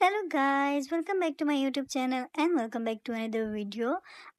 Hello guys, welcome back to my YouTube channel and welcome back to another video.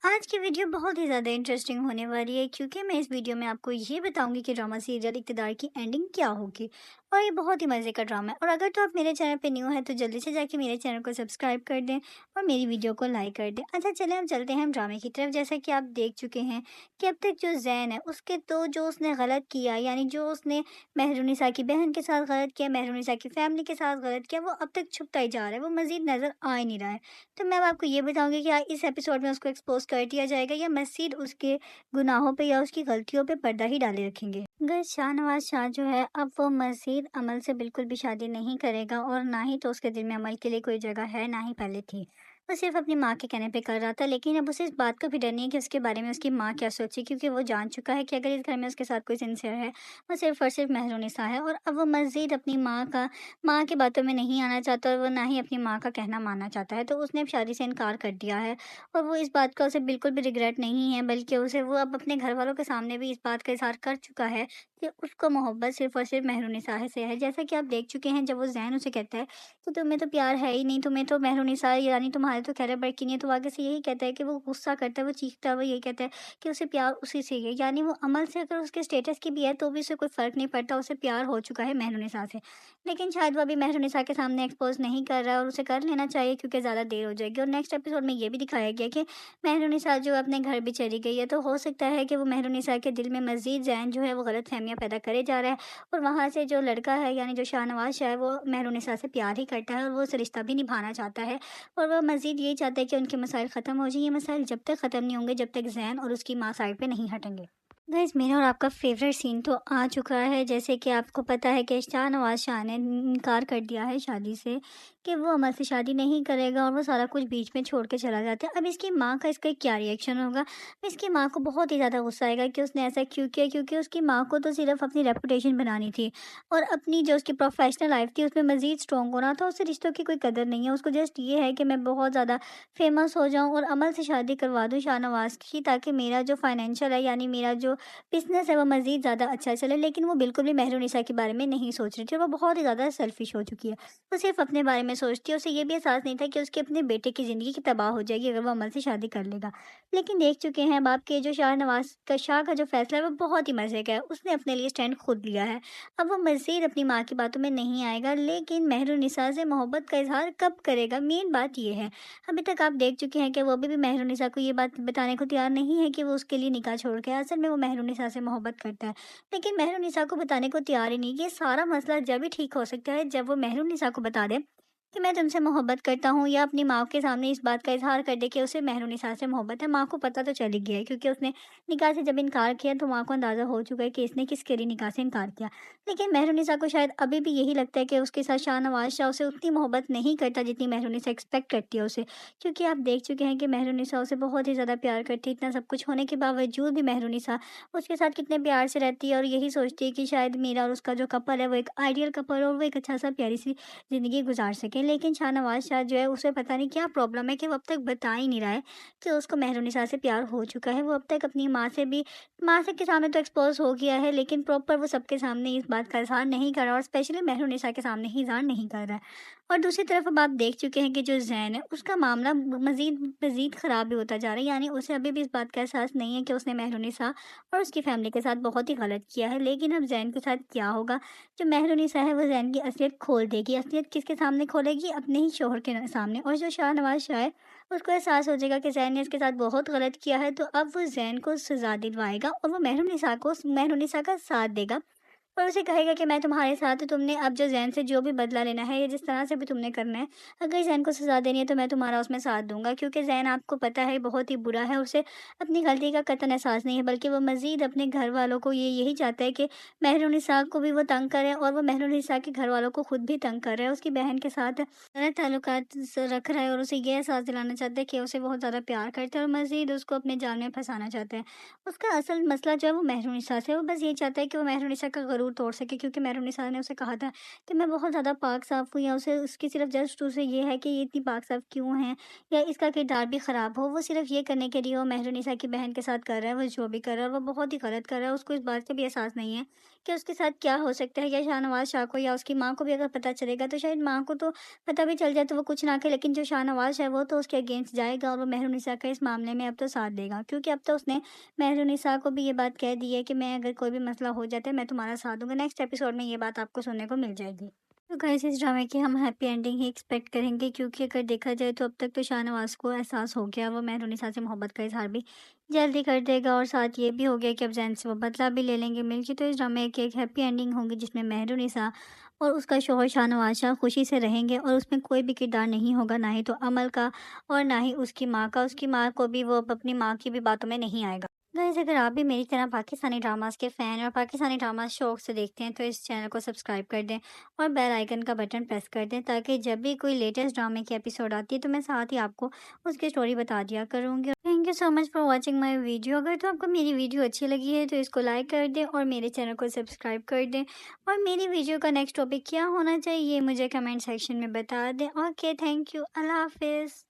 आज की video बहुत ही ज़्यादा interesting होने वाली है क्योंकि मैं इस वीडियो में आपको ये बताऊंगी कि ड्रामा सीरियल इक़्तिदार की एंडिंग क्या होगी। और ये बहुत ही मज़े का ड्रामा है। और अगर तो आप मेरे चैनल पे न्यू है तो जल्दी से जाके मेरे चैनल को सब्सक्राइब कर दें और मेरी वीडियो को लाइक कर दें। अच्छा, चले हम चलते हैं ड्रामे की तरफ। जैसा कि आप देख चुके हैं कि अब तक जो जैन है उसके तो जो उसने गलत किया, यानी जो उसने मेहरुनिसा की बहन के साथ गलत किया, मेहरुनिसा की फैमिली के साथ गलत किया, वो अब तक छुपता ही जा रहा है, वो मज़ीद नज़र आ ही नहीं रहा है। तो मैं अब आपको ये बताऊँगी कि इस एपिसोड में उसको एक्सपोज़ कर दिया जाएगा या मज़ीद उसके गुनाहों पे या उसकी गलतियों पे पर्दा ही डाले रखेंगे। अगर शाहनवाज़ शाह जो है अब वो मज़ीद अमल से बिल्कुल भी शादी नहीं करेगा और ना ही तो उसके दिल में अमल के लिए कोई जगह है, ना ही पहले थी। वो सिर्फ़ अपनी माँ के कहने पे कर रहा था, लेकिन अब उसे इस बात का भी डर नहीं है कि उसके बारे में उसकी माँ क्या सोचे, क्योंकि वो जान चुका है कि अगर इस घर में उसके साथ कोई सिंसियर है, वो सिर्फ़ और सिर्फ़ मेहरुनिसा है। और अब वो मज़ीद अपनी माँ की बातों में नहीं आना चाहता और वो ना ही अपनी माँ का कहना मानना चाहता है। तो उसने अब शादी से इनकार कर दिया है और वो इस बात का उसे बिल्कुल भी रिग्रेट नहीं है, बल्कि उसे वो अब अपने घरवालों के सामने भी इस बात का इज़हार कर चुका है कि उसको मोहब्बत सिर्फ़ और सिर्फ़ मेहरुनिसा से है। जैसा कि आप देख चुके हैं, जब वो ज़ैन उसे कहता है कि तुम्हें तो प्यार है ही नहीं, तुम्हें तो मेहरुनिसा यानी तुम्हारे तो खैर बरकी नहीं है, तो वो आगे से यही कहता है कि वो गुस्सा करता है, वो चीखता है, वो यही कहता है कि उसे प्यार उसी से ही है। यानी वो अमल से अगर उसके स्टेटस की भी है तो भी उसे कोई फ़र्क नहीं पड़ता, उसे प्यार हो चुका है मेहरुनिसा से। लेकिन शायद वो अभी मेहरुनिसा के सामने एक्सपोज़ नहीं कर रहा है और उसे कर लेना चाहिए क्योंकि ज़्यादा देर हो जाएगी। और नेक्स्ट एपिसोड में ये भी दिखाया गया कि मेहरुनिसा जो अपने घर भी चली गई है, तो हो सकता है कि वो मेहरुनिसा के दिल में मज़ीद ज़ैन जो है वो गलतफ़हमियाँ पैदा करे जा रहा है और वहाँ से जो लड़का है, यानी जो शाहनवाज़ शाह है, वो मेहरुनिसा से प्यार ही करता है और वो उसे रिश्ता भी निभाना चाहता है। और वो मज़ीद यही चाहता है कि उनके मसाइल ख़त्म हो जाएँ। ये मसाइल जब तक ख़त्म नहीं होंगे, जब तक ज़ैन और उसकी माँ साइड पे नहीं हटेंगे। गाइस, मेरा और आपका फेवरेट सीन तो आ चुका है। जैसे कि आपको पता है कि शाहनवाज़ शाह ने इनकार कर दिया है शादी से, कि वो अमल से शादी नहीं करेगा और वो सारा कुछ बीच में छोड़ के चला जाता है। अब इसकी माँ का इसका क्या रिएक्शन होगा? इसकी माँ को बहुत ही ज़्यादा गुस्सा आएगा कि उसने ऐसा क्यों किया, क्योंकि उसकी माँ को तो सिर्फ अपनी रेपुटेशन बनानी थी और अपनी जो उसकी प्रोफेशनल लाइफ थी उसमें मज़ीद स्ट्रॉन्ग होना था। उसे रिश्तों की कोई कदर नहीं है, उसको जस्ट ये है कि मैं बहुत ज़्यादा फेमस हो जाऊँ और अमल से शादी करवा दूँ शाहनवाज़ की, ताकि मेरा जो फाइनेंशियल है, यानी मेरा जो बिज़नेस है, वो मज़ीद ज़्यादा अच्छा चले। लेकिन वो बिल्कुल भी मेहरुनिसा के बारे में नहीं सोच रही थी और वो बहुत ही ज़्यादा सेल्फ़िश हो चुकी है। वो सिर्फ़ अपने बारे में सोचती है, उसे ये भी एहसास नहीं था कि उसके अपने बेटे की ज़िंदगी की तबाह हो जाएगी अगर वो अमल से शादी कर लेगा। लेकिन देख चुके हैं अब आपके जो शाह का जो फ़ैसला है वो बहुत ही मज़े का है। उसने अपने लिए स्टैंड खुद लिया है। अब वो मज़ीद अपनी माँ की बातों में नहीं आएगा, लेकिन मेहरुनिसा से मोहब्बत का इज़हार कब करेगा, मेन बात ये है। अभी तक आप देख चुके हैं कि वो अभी भी मेहरुनिसा को ये बात बताने को तैयार नहीं है कि वो उसके लिए निकाह छोड़ के आए। असल में वो मेहरुनिसा से मोहब्बत करता है, लेकिन मेहरुनिसा को बताने को तैयार ही नहीं। ये सारा मसला जब ही ठीक हो सकता है जब वो मेहरुनिसा को बता दे कि मैं तुमसे मोहब्बत करता हूँ, या अपनी माँ के सामने इस बात का इज़हार कर दे कि उसे मेहरुनिसा से मोहब्बत है। माँ को पता तो चल ही गया है, क्योंकि उसने निकाह से जब इनकार किया तो माँ को अंदाज़ा हो चुका है कि इसने किसके लिए निकाह से इनकार किया। लेकिन मेहरुनिसा को शायद अभी भी यही लगता है कि उसके साथ शाहनवाज़ शाह उसे उतनी मोहब्बत नहीं करता जितनी मेहरुनिसा एक्सपेक्ट करती है उसे। क्योंकि आप देख चुके हैं कि मेहरुनिसा उसे बहुत ही ज़्यादा प्यार करती है। इतना सब कुछ होने के बावजूद भी मेहरुनिसा उसके साथ कितने प्यार से रहती है और यही सोचती है कि शायद मेरा और उसका जो कपल है वो एक आइडियल कपल है और वो एक अच्छा-सा प्यारी-सी ज़िंदगी गुजार सकें। लेकिन शाहनवाज़ शाह जो है उसे पता नहीं क्या प्रॉब्लम है कि वो अब तक बता ही नहीं रहा है कि उसको मेहरुनिसा से प्यार हो चुका है। वो अब तक अपनी माँ से के सामने तो एक्सपोज़ हो गया है, लेकिन प्रॉपर वो सबके सामने इस बात का इज़हार नहीं कर रहा और स्पेशली मेहरुनिसा के सामने ही इज़हार नहीं कर रहा है। और दूसरी तरफ अब आप देख चुके हैं कि जो ज़ैन है उसका मामला मज़ीद ख़राब भी होता जा रहा है। यानी उसे अभी भी इस बात का एहसास नहीं है कि उसने मेहरुनिसा और उसकी फैमिली के साथ बहुत ही गलत किया है। लेकिन अब ज़ैन के साथ क्या होगा? जो मेहरुनिसा है वो ज़ैन की असलियत खोल देगी। असलियत किसके सामने खोलेगी? अपने ही शौहर के सामने। और जो शाहनवाज़ शाह है उसको एहसास हो जाएगा कि ज़ैन ने इसके साथ बहुत गलत किया है, तो अब वो ज़ैन को सज़ा दिलवाएगा और वो मेहरुनिसा का साथ देगा और उसे कहेगा कि मैं तुम्हारे साथ हूँ, तुमने अब जो ज़ैन से जो भी बदला लेना है या जिस तरह से भी तुमने करना है, अगर ज़ैन को सज़ा देनी है तो मैं तुम्हारा उसमें साथ दूँगा। क्योंकि ज़ैन आपको पता है बहुत ही बुरा है, उसे अपनी गलती का कतई एहसास नहीं है, बल्कि वो मज़ीद अपने घरवालों को यही चाहता है कि मेहरुनिसा को भी वो तंग करे और वो मेहरुनिसा के घरवालों को खुद भी तंग कर रहा है। उसकी बहन के साथ गलत ताल्लुकात रख रहा है और उसे ये एहसास दिलाना चाहता है कि उसे बहुत ज़्यादा प्यार करता है और मज़ीद उसको अपने जाल में फँसाना चाहता है। उसका असल मसला जो है वो मेहरुनिसा से है। वो बस ये चाहता है कि वो मेहरुनिसा का गरूर तोड़ सके, क्योंकि मेहरुनिसा ने उसे कहा था कि मैं बहुत ज़्यादा पाक साफ़ हूँ, या उसे उसकी सिर्फ़ जस्ट उसे ये है कि ये इतनी पाक साफ़ क्यों है, या इसका किरदार भी ख़राब हो। वो सिर्फ़ ये करने के लिए वो मेहरुनिसा की बहन के साथ कर रहा है, वो जो भी कर रहा है वो बहुत ही गलत कर रहा है। उसको इस बात का भी एहसास नहीं है कि उसके साथ क्या हो सकता है, या शाहनवाज़ शाह को या उसकी माँ को भी अगर पता चलेगा तो शायद माँ को तो पता भी चल जाए तो वो कुछ ना कहे, लेकिन जो शाहनवाज़ है वो तो उसके अगेंस्ट जाएगा और वो मेहरुनिसा का इस मामले में अब तो साथ देगा, क्योंकि अब तो उसने मेहरुनिसा को भी ये बात कह दी है कि मैं अगर कोई भी मसला हो जाता है मैं तुम्हारा साथ दूँगा। नेक्स्ट एपिसोड में ये बात आपको सुनने को मिल जाएगी। तो गाइस इस ड्रामे की हम हैप्पी एंडिंग ही एक्सपेक्ट करेंगे, क्योंकि अगर देखा जाए तो अब तक तो शाहनवाज़ को एहसास हो गया, वो मेहरुनिसा से मोहब्बत का इज़हार भी जल्दी कर देगा और साथ ये भी हो गया कि अब ज़ैन से वो बदला भी ले लेंगे मिलके। तो इस ड्रामे की एक हैप्पी एंडिंग होगी जिसमें मेहरुनिसा और उसका शौहर शाहनवाज़ शाह खुशी से रहेंगे और उसमें कोई भी किरदार नहीं होगा, ना ही तो अमल का और ना ही उसकी माँ का। उसकी माँ को भी वो अब अपनी माँ की भी बातों में नहीं आएगा। गाइस अगर आप भी मेरी तरह पाकिस्तानी ड्रामास के फ़ैन और पाकिस्तानी ड्रामास शौक से देखते हैं तो इस चैनल को सब्सक्राइब कर दें और बेल आइकन का बटन प्रेस कर दें, ताकि जब भी कोई लेटेस्ट ड्रामे की एपिसोड आती है तो मैं साथ ही आपको उसकी स्टोरी बता दिया करूँगी। Thank you so much for watching my video. अगर तो आपको मेरी वीडियो अच्छी लगी है तो इसको लाइक कर दें और मेरे चैनल को सब्सक्राइब कर दें, और मेरी वीडियो का नेक्स्ट टॉपिक क्या होना चाहिए मुझे कमेंट सेक्शन में बता दें। ओके, थैंक यू, अल्लाह हाफिज़।